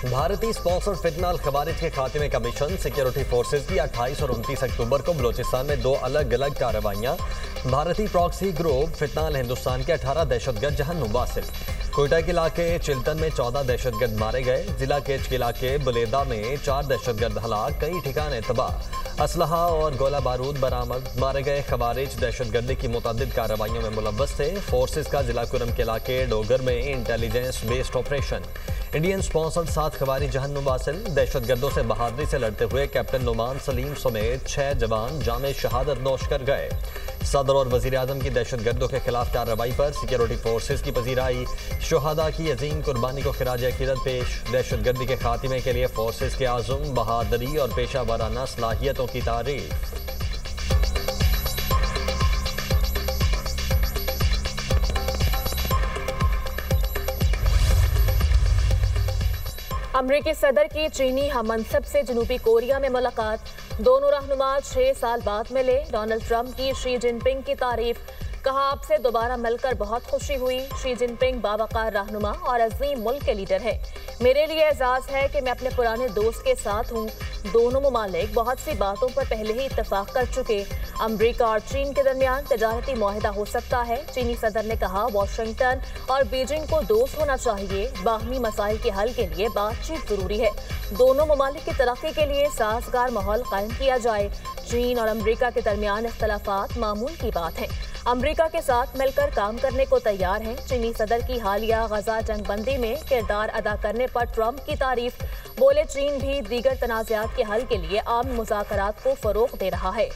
भारतीय स्पॉन्सर्ड फितना खवारिज के खात्मे का मिशन सिक्योरिटी फोर्सेज की 28 और 29 अक्टूबर को बलोचिस्तान में 2 अलग अलग कार्रवाइयां। भारतीय प्रॉक्सी ग्रुप फितना हिंदुस्तान के 18 दहशतगर्द जहन्नुम वासिल। कोयटा के इलाके चिल्तन में 14 दहशतगर्द मारे गए। जिला केच के इलाके बुलेदा में 4 दहशतगर्द हलाक, कई ठिकाने तबाह। असलहा और गोला बारूद बरामद। मारे गए खवारिज दहशतगर्दी की मुतअद्दिद कार्रवाइयों में मुलव्वस थे। फोर्सेज का जिला कुरम के इलाके डोगर में intelligence based operation. Indian sponsored 7 खवारिज जहन्नुम वासिल। दहशतगर्दों से बहादुरी से लड़ते हुए कैप्टन नुमान सलीम समेत 6 जवान जामे शहादत नोश कर गए। सदर और वजीर आजम की दहशतगर्दों के खिलाफ कार्रवाई पर सिक्योरिटी फोर्सेज की पजीराई। शुहदा की अजीम कुर्बानी को खिराज अकीदत पेश। दहशतगर्दी के खात्मे के लिए फोर्सेज के आज़म, बहादुरी और पेशा वाराना सलाहियतों की तारीफ। अमरीकी सदर की चीनी हममनसब से जनूबी कोरिया में मुलाकात। दोनों रहनुमा 6 साल बाद मिले। डोनाल्ड ट्रंप की शी जिनपिंग की तारीफ। कहा, आपसे दोबारा मिलकर बहुत खुशी हुई। शी जिनपिंग बावकार रहनुमा और अजीम मुल्क के लीडर है। मेरे लिए एजाज़ है कि मैं अपने पुराने दोस्त के साथ हूँ। दोनों ममालिक बहुत सी बातों पर पहले ही इत्तफाक कर चुके। अमरीका और चीन के दरमियान तजारती मुआहिदा हो सकता है। चीनी सदर ने कहा, वाशिंगटन और बीजिंग को दोस्त होना चाहिए। बाहमी मसाइल के हल के लिए बातचीत जरूरी है। दोनों ममालिक की तरक्की के लिए साजगार माहौल कायम किया जाए। चीन और अमरीका के दरमियान इख्तलाफात मामूल की बात है। अमरीका के साथ मिलकर काम करने को तैयार हैं। चीनी सदर की हालिया गजा जंगबंदी में किरदार अदा करने पर ट्रंप की तारीफ। बोले, चीन भी दीगर तनाज़ात के हल के लिए आम मुज़ाकरात को फरोग दे रहा है।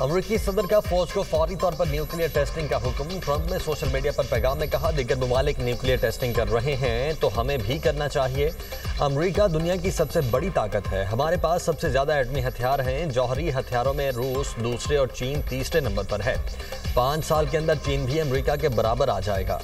अमरीकी सदर का फौज को फौरी तौर पर न्यूक्लियर टेस्टिंग का हुक्म। ट्रंप ने सोशल मीडिया पर पैगाम में कहा, दीगर ममालिक न्यूक्लियर टेस्टिंग कर रहे हैं तो हमें भी करना चाहिए। अमरीका दुनिया की सबसे बड़ी ताकत है। हमारे पास सबसे ज्यादा एटमी हथियार हैं। जौहरी हथियारों में रूस दूसरे और चीन तीसरे नंबर पर है। 5 साल के अंदर चीन भी अमरीका के बराबर आ जाएगा।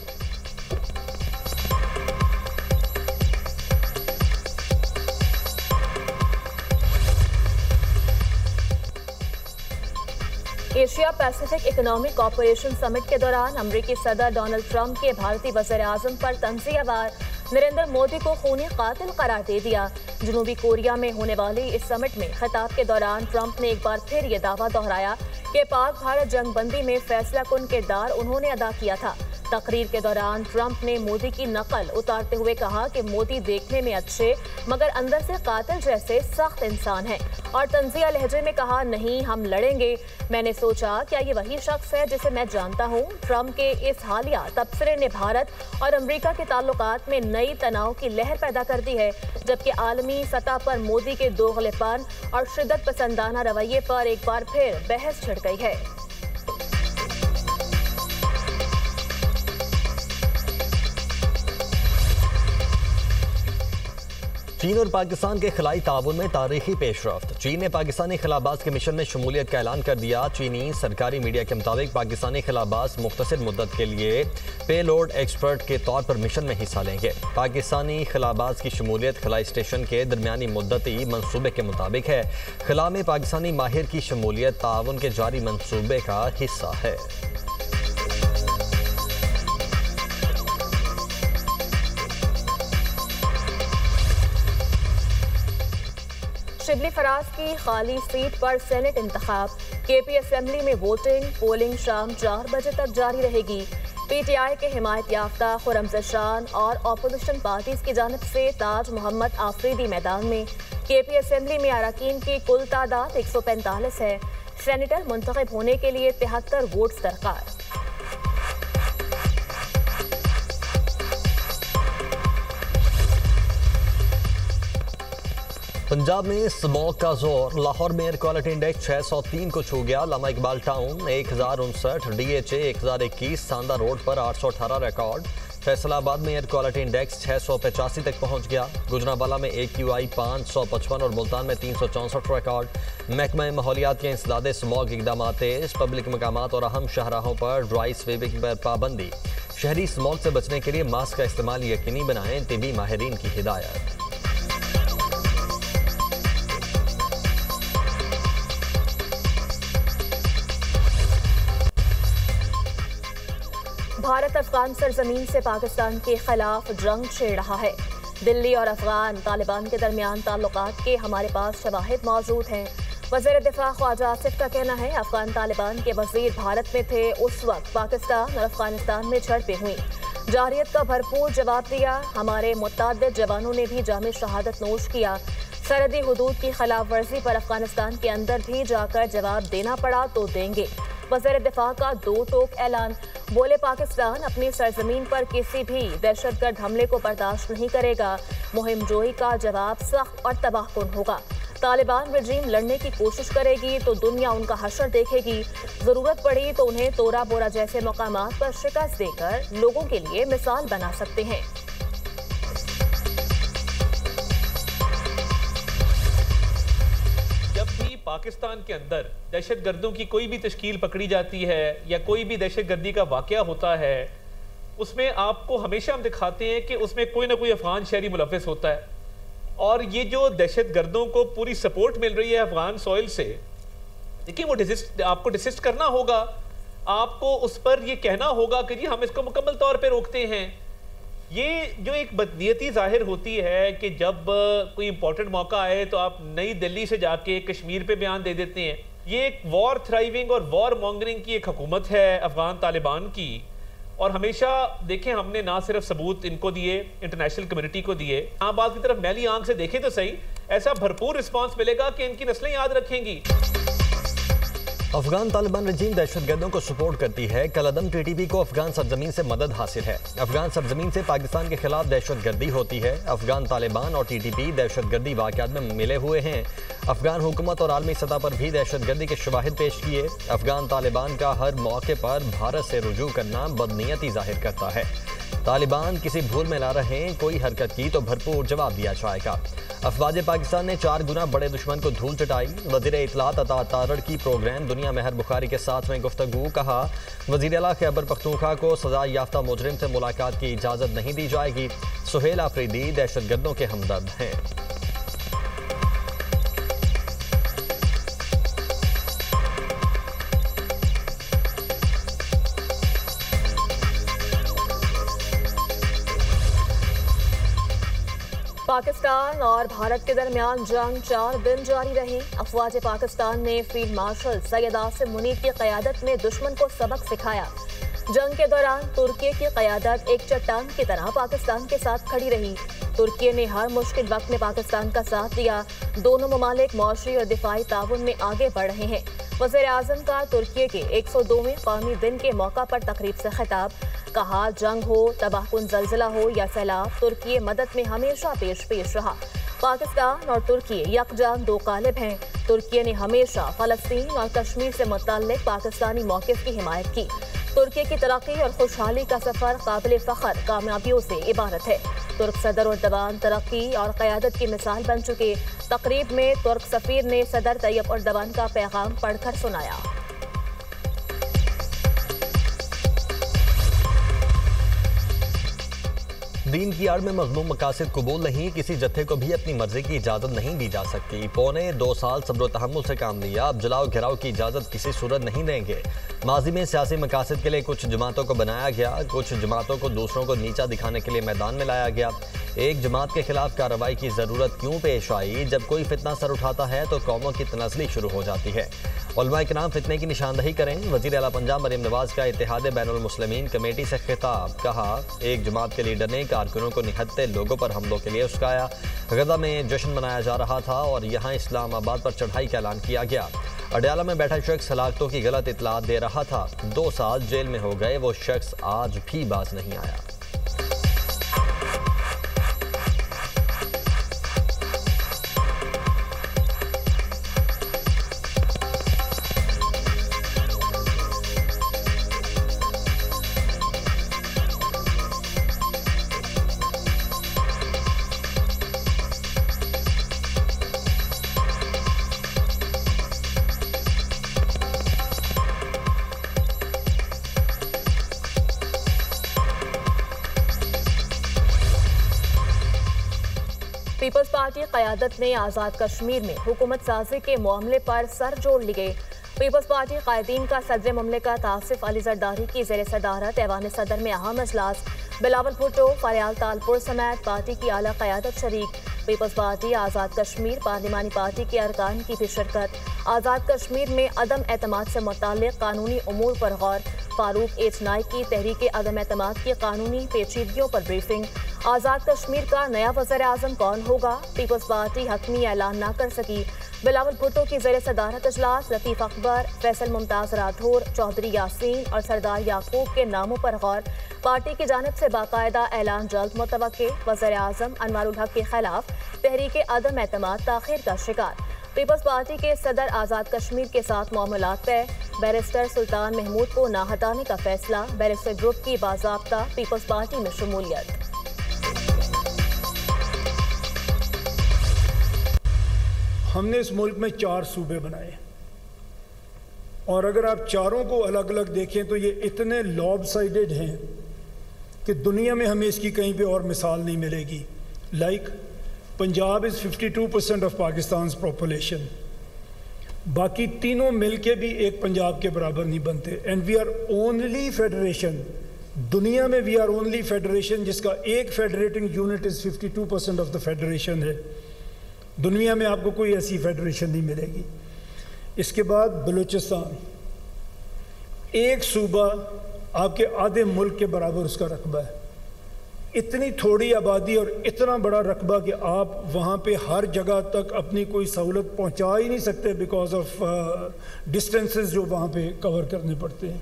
Asia Pacific economic corporation summit के दौरान अमरीकी सदर डोनाल्ड ट्रंप के भारतीय वज़ीर आज़म पर तंज़ियावार नरेंद्र मोदी को खूनी कातिल करार दे दिया। जनूबी कोरिया में होने वाली इस समिट में खिताब के दौरान ट्रंप ने एक बार फिर ये दावा दोहराया कि पाक भारत जंगबंदी में फैसला कुन किरदार उन्होंने अदा किया था। तकरीर के दौरान ट्रंप ने मोदी की नकल उतारते हुए कहा कि मोदी देखने में अच्छे मगर अंदर से कातिल जैसे सख्त इंसान हैं, और तंजिया लहजे में कहा, नहीं हम लड़ेंगे। मैंने सोचा, क्या ये वही शख्स है जिसे मैं जानता हूँ। ट्रंप के इस हालिया तबसरे ने भारत और अमरीका के ताल्लुकात में नई तनाव की लहर पैदा कर दी है, जबकि आलमी सतह पर मोदी के दोगलेपन और शिद्दत पसंदाना रवैये पर एक बार फिर बहस छिड़ गई है। चीन और पाकिस्तान के खलाई ताउन में तारीखी पेशरफ्त। चीन ने पाकिस्तानी खिलाबाज के मिशन में शमूलियत का ऐलान कर दिया। चीनी सरकारी मीडिया के मुताबिक पाकिस्तानी खिलाबाज मुख्तसर मुद्दत के लिए पेलोड एक्सपर्ट के तौर पर मिशन में हिस्सा लेंगे। पाकिस्तानी खिलाबाज की शमूलियत खलाई स्टेशन के दरमियानी मुद्दती मनसूबे के मुताबिक है। खिला में पाकिस्तानी माहिर की शमूलियत ताउन के जारी मनसूबे का हिस्सा है। शिबली फराज की खाली सीट पर सेनेट इंतखाब। केपी असेंबली में वोटिंग पोलिंग शाम 4 बजे तक जारी रहेगी। पीटीआई के हिमायत याफ्ता खुरम ज़शान और अपोजिशन पार्टीज की जानिब से ताज मोहम्मद आफरीदी मैदान में। केपी असेंबली में अरकान की कुल तादाद 145 है। सेनेटर मुंतखब होने के लिए 73 वोट्स दरकार। पंजाब में स्मॉग का जोर। लाहौर में एयर क्वालिटी इंडेक्स 603 को छू गया। Allama Iqbal town 1059, DHA 1021, Sanda road पर 818 रिकॉर्ड। फैसलाबाद में एयर क्वालिटी इंडेक्स 685 तक पहुंच गया। गुजरांवाला में AQI 555 और मुल्तान में 364 रिकॉर्ड। महकमा माहौलियात के इंसदादे स्मॉग इकदाम तेज। पब्लिक मकामात और अहम शाहराहों पर ड्राई स्वीपिंग पर पाबंदी। शहरी स्मॉग से बचने के लिए मास्क का इस्तेमाल यकीनी बनाएं। तिबी माहिरीन की हिदायत। भारत अफगान सरजमीन से पाकिस्तान के खिलाफ जंग छेड़ रहा है। दिल्ली और अफगान तालिबान के दरमियान ताल्लुकात के हमारे पास शवाहिद मौजूद हैं। वज़ीर दिफा ख्वाजा आसिफ का कहना है, अफगान तालिबान के वजीर भारत में थे, उस वक्त पाकिस्तान और अफगानिस्तान में झड़पें हुई। जारियत का भरपूर जवाब दिया। हमारे मुतअद्दिद जवानों ने भी जामे शहादत नोश किया। सरहदी हुदूद की खिलाफ वर्जी पर अफगानिस्तान के अंदर भी जाकर जवाब देना पड़ा तो देंगे। वज़ीर दिफा का दो टोक ऐलान। बोले, पाकिस्तान अपनी सरजमीन पर किसी भी दहशतगर्द हमले को बर्दाश्त नहीं करेगा। मुहिम जोई का जवाब सख्त और तबाहकुन होगा। तालिबान रजीम लड़ने की कोशिश करेगी तो दुनिया उनका हशर देखेगी। जरूरत पड़ी तो उन्हें तोरा बोरा जैसे मकामात पर शिकस्त देकर लोगों के लिए मिसाल बना सकते हैं। जब भी पाकिस्तान के अंदर दहशतगर्दों की कोई भी तश्कील पकड़ी जाती है या कोई भी दहशतगर्दी का वाकया होता है, उसमें आपको हमेशा हम दिखाते हैं कि उसमें कोई ना कोई अफगान शहरी मुलव्वस होता है। और ये जो दहशतगर्दों को पूरी सपोर्ट मिल रही है अफगान सॉइल से, देखिए वो आपको डिसिस्ट करना होगा। आपको उस पर ये कहना होगा कि जी हम इसको मुकम्मल तौर पे रोकते हैं। ये जो एक बदनीयती जाहिर होती है कि जब कोई इंपॉर्टेंट मौका आए तो आप नई दिल्ली से जाके कश्मीर पे बयान दे देते हैं। ये एक वॉर थ्राइविंग और वॉर मॉन्गरिंग की एक हुकूमत है अफगान तालिबान की। और हमेशा देखें, हमने ना सिर्फ सबूत इनको दिए, इंटरनेशनल कम्युनिटी को दिए, हाँ बात की तरफ मैली आंख से देखें तो सही, ऐसा भरपूर रिस्पांस मिलेगा कि इनकी नस्लें याद रखेंगी। अफगान तालिबान रजीम दहशतगर्दों को सपोर्ट करती है। कलअदम टीटीपी को अफगान सरजमीन से मदद हासिल है। अफगान सरजमीन से पाकिस्तान के खिलाफ दहशतगर्दी होती है। अफगान तालिबान और टीटीपी दहशतगर्दी वाक़यात में मिले हुए हैं। अफगान हुकूमत और आलमी सतह पर भी दहशतगर्दी के शवाहिद पेश किए। अफगान तालिबान का हर मौके पर भारत से रुजू करना बदनीयती जाहिर करता है। तालिबान किसी भूल में ला रहे हैं, कोई हरकत की तो भरपूर जवाब दिया जाएगा। अफवाज पाकिस्तान ने 4 गुना बड़े दुश्मन को धूल चटाई। वज़ीर इत्तलात अता तारड़ की प्रोग्राम दुनिया मेहर बुखारी के साथ में गुफ्तगू। कहा, वज़ीर आला खैबर पख्तूनख्वा को सजा याफ्ता मुजरिम से मुलाकात की इजाज़त नहीं दी जाएगी। सुहेल आफरीदी दहशतगर्दों के हमदर्द हैं। पाकिस्तान और भारत के दरमियान जंग 4 दिन जारी रही। अफवाज पाकिस्तान ने फील्ड मार्शल सैयद आसिम मुनीर की क़यादत में दुश्मन को सबक सिखाया। जंग के दौरान तुर्की की क़यादत एक चट्टान की तरह पाकिस्तान के साथ खड़ी रही। तुर्की ने हर मुश्किल वक्त में पाकिस्तान का साथ दिया। दोनों ममालिक मौशरी और दिफाई ताउन में आगे बढ़ रहे हैं। वज़ीर आज़म का तुर्की के 102वें कौमी दिन के मौका पर तकरीब से खिताब। कहा, जंग हो, तबाहकुन ज़ल्ज़ला हो या सैलाब, तुर्की मदद में हमेशा पेश रहा। पाकिस्तान और तुर्की यकजान दो कालिब हैं। तुर्की ने हमेशा फ़लस्तीन और कश्मीर से मुतल्लिक़ पाकिस्तानी मौक़िफ़ की हिमायत की। तुर्की की तरक्की और खुशहाली का सफ़र काबिल फ़ख्र कामयाबियों से इबारत है। तुर्क सदर अर्दवान तरक्की और क़यादत की मिसाल बन चुके। तकरीब में तुर्क सफ़ीर ने सदर तैयब अर्दवान का पैगाम पढ़कर सुनाया। दीन की आड़ में मज़मूम मकासद कबूल नहीं, किसी जत्थे को भी अपनी मर्जी की इजाज़त नहीं दी जा सकती। पौने 2 साल सब्र व तहम्मुल से काम लिया, अब जलाओ घिराव की इजाज़त किसी सूरत नहीं देंगे। माजी में सियासी मकासद के लिए कुछ जमातों को बनाया गया, कुछ जमातों को दूसरों को नीचा दिखाने के लिए मैदान में लाया गया। एक जमात के खिलाफ कार्रवाई की ज़रूरत क्यों पेश आई? जब कोई फितना सर उठाता है तो कौमों की तनाज़ली शुरू हो जाती है। उलमा इकराम फितने की निशानदही करें। वज़ीर आला पंजाब मरीम नवाज का इत्तेहाद बैनुल मुस्लिमीन कमेटी से खिताब। कहा, एक जमात के लीडर ने कारकुनों को निहत्ते लोगों पर हमलों के लिए उस्काया। गजा में जश्न मनाया जा रहा था और यहाँ इस्लामाबाद पर चढ़ाई का ऐलान किया गया। अडयाला में बैठा शख्स हलाकतों की गलत इतलात दे रहा था। 2 साल जेल में हो गए, वो शख्स आज भी बाज नहीं आया। पीपल्स पार्टी क़यादत ने आज़ाद कश्मीर में हुकूमत साजी के मामले पर सर जोड़ लिए। पीपल्स पार्टी कायदीन का सदर मुमलिकत आसिफ अली जरदारी की ज़ेर सदारत ऐवान सदर में अहम अजलास। बिलावल भुट्टो, फरियाल तालपुर समेत पार्टी की आला क़यादत शरीक। Peoples party Azad Kashmir पार्लिमानी party के अरकान की भी शिरकत। आज़ाद कश्मीर में अदम एतमाद से मुताल्लिक़ कानूनी उमूर पर गौर। फारूक एच नाइक की तहरीक अदम एतमाद की कानूनी पेचीदगियों पर ब्रीफिंग। आज़ाद कश्मीर का नया वज़ीर आज़म कौन होगा, पीपल्स पार्टी हतमी ऐलान ना कर सकी। बिलावल भुट्टो की ज़ेर सदारत अजलास। लतीफ़ अकबर, फैसल मुमताज़ राठौर, चौधरी यासीन और सरदार याकूब के नामों पर गौर। पार्टी की जानिब से बाकायदा ऐलान जल्द मुतवक्के। वज़ीर आज़म अनवारुल हक के खिलाफ तहरीक अदम एतमाद ताख़ीर का शिकार। पीपल्स पार्टी के सदर आज़ाद कश्मीर के साथ मामलात तय। बैरिस्टर सुल्तान महमूद को ना हटाने का फैसला। बैरिस्टर ग्रुप की बाज़ाब्ता पीपल्स पार्टी में शमूलियत। हमने इस मुल्क में 4 सूबे बनाए और अगर आप चारों को अलग अलग देखें तो ये इतने लॉबसाइडेड हैं कि दुनिया में हमें इसकी कहीं पे और मिसाल नहीं मिलेगी। Like Punjab is 52% of Pakistan population, बाकी तीनों मिलके भी एक पंजाब के बराबर नहीं बनते। And we are only federation, दुनिया में वी आर ओनली फेडरेशन जिसका एक federating unit is 52% of the federation है। दुनिया में आपको कोई ऐसी फेडरेशन नहीं मिलेगी। इसके बाद बलूचिस्तान, एक सूबा आपके आधे मुल्क के बराबर उसका रकबा है। इतनी थोड़ी आबादी और इतना बड़ा रकबा कि आप वहाँ पे हर जगह तक अपनी कोई सहूलत पहुँचा ही नहीं सकते बिकॉज ऑफ डिस्टेंसेस जो वहाँ पे कवर करने पड़ते हैं।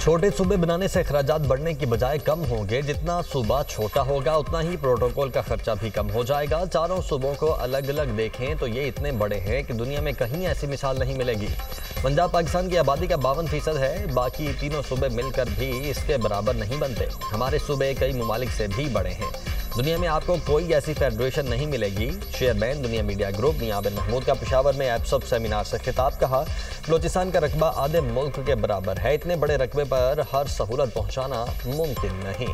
छोटे सूबे बनाने से अखराजात बढ़ने की बजाय कम होंगे। जितना सूबा छोटा होगा उतना ही प्रोटोकॉल का खर्चा भी कम हो जाएगा। चारों सूबों को अलग अलग देखें तो ये इतने बड़े हैं कि दुनिया में कहीं ऐसी मिसाल नहीं मिलेगी। पंजाब पाकिस्तान की आबादी का 52% है, बाकी तीनों सूबे मिलकर भी इसके बराबर नहीं बनते। हमारे सूबे कई ममालिक से भी बड़े हैं। दुनिया में आपको कोई ऐसी फेडरेशन नहीं मिलेगी। चेयरमैन दुनिया मीडिया ग्रुप मियां बिन महमूद का पेशावर में एप्सप सेमिनार से खिताब। कहा, बलूचिस्तान का रकबा आधे मुल्क के बराबर है। इतने बड़े रकबे पर हर सहूलत पहुंचाना मुमकिन नहीं।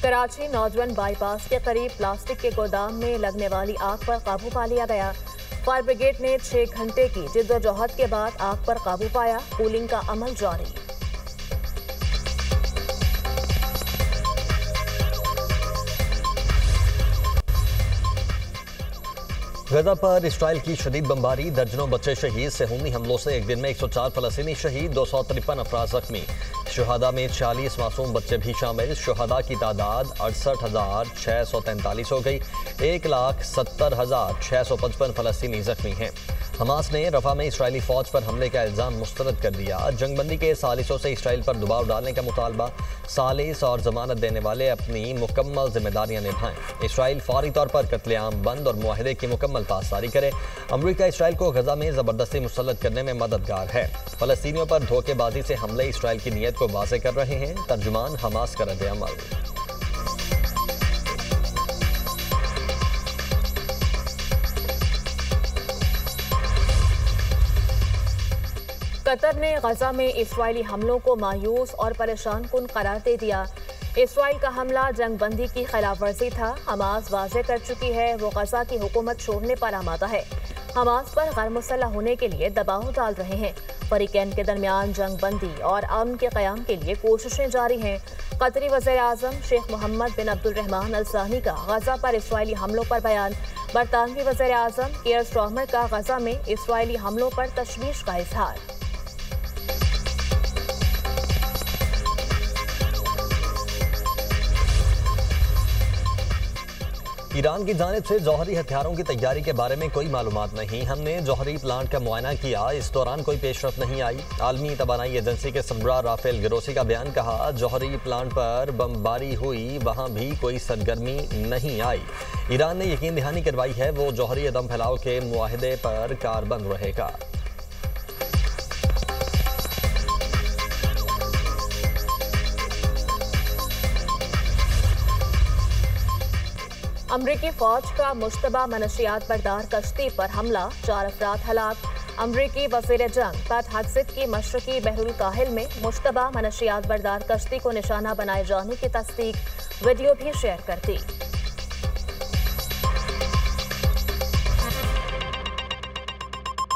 कराची नौजवान बाईपास के करीब प्लास्टिक के गोदाम में लगने वाली आग पर काबू पा लिया गया। फायर ब्रिगेड ने 6 घंटे की जिद्दोजहद के बाद आग पर काबू पाया। कूलिंग का अमल जारी। गजा पर इसराइल की शदीद बमबारी, दर्जनों बच्चे शहीद। सेहूनी हमलों से एक दिन में 104 फलस्तीनी शहीद, 253 अफराद जख्मी। शुहदा में 40 मासूम बच्चे भी शामिल। शुहदा की तादाद 68,643 हो गई। 1,70,655 फलस्तीनी जख्मी हैं। हमास ने रफा में इसराइली फौज पर हमले का इल्ज़ाम मुस्तरद कर दिया। जंगबंदी के सालिसों से इसराइल पर दबाव डालने का मुतालबा। सालिस और जमानत देने वाले अपनी मुकम्मल जिम्मेदारियां निभाएं। इसराइल फौरी तौर पर कत्लेआम बंद और मुआहदे की मुकम्मल पासदारी करे। अमरीका इसराइल को गजा में ज़बरदस्ती मुसल्लत करने में मददगार है। फलस्तीनियों पर धोखेबाजी से हमले इसराइल की नीयत को वाज़ेह कर रहे हैं। तर्जुमान हमास का रद्द-ए-अमल। कतर ने गजा में इसराइली हमलों को मायूस और परेशान कुन करार दे दिया। इसराइल का हमला जंगबंदी की खिलाफ वर्जी था। हमास वाज़ेह कर चुकी है वो गजा की हुकूमत छोड़ने पर आमादा है। हमास पर गैर मुसल्लह होने के लिए दबाव डाल रहे हैं। फरीकैन के दरमियान जंगबंदी और अमन के क़याम के लिए कोशिशें जारी हैं। कतरी वज़ीर आज़म शेख मोहम्मद बिन अब्दुर्रहमान अल सानी का गजा पर इसराइली हमलों पर बयान। बरतानवी वज़ीर आज़म केयर स्टार्मर का गजा में इसराइली हमलों पर तशवीश का इजहार। ईरान की जानिब से जौहरी हथियारों की तैयारी के बारे में कोई मालूमात नहीं। हमने जौहरी प्लांट का मुआयना किया, इस दौरान कोई पेशरफ नहीं आई। आलमी तवानाई एजेंसी के सरबराह राफेल गिरोसी का बयान। कहा, जौहरी प्लांट पर बमबारी हुई, वहाँ भी कोई सरगर्मी नहीं आई। ईरान ने यकीन दहानी करवाई है वो जौहरी अदम फैलाव के मुआहदे पर कारबंद रहेगा। अमरीकी फौज का मुश्तबा मनशियात बरदार कश्ती पर हमला, 4 अफराद हलाक। अमरीकी वज़ीर जंग पैट हेग्सेट की मशरकी बहरुल काहिल में मुश्तबा मनशियात बरदार कश्ती को निशाना बनाए जाने की तस्दीक, वीडियो भी शेयर कर दी।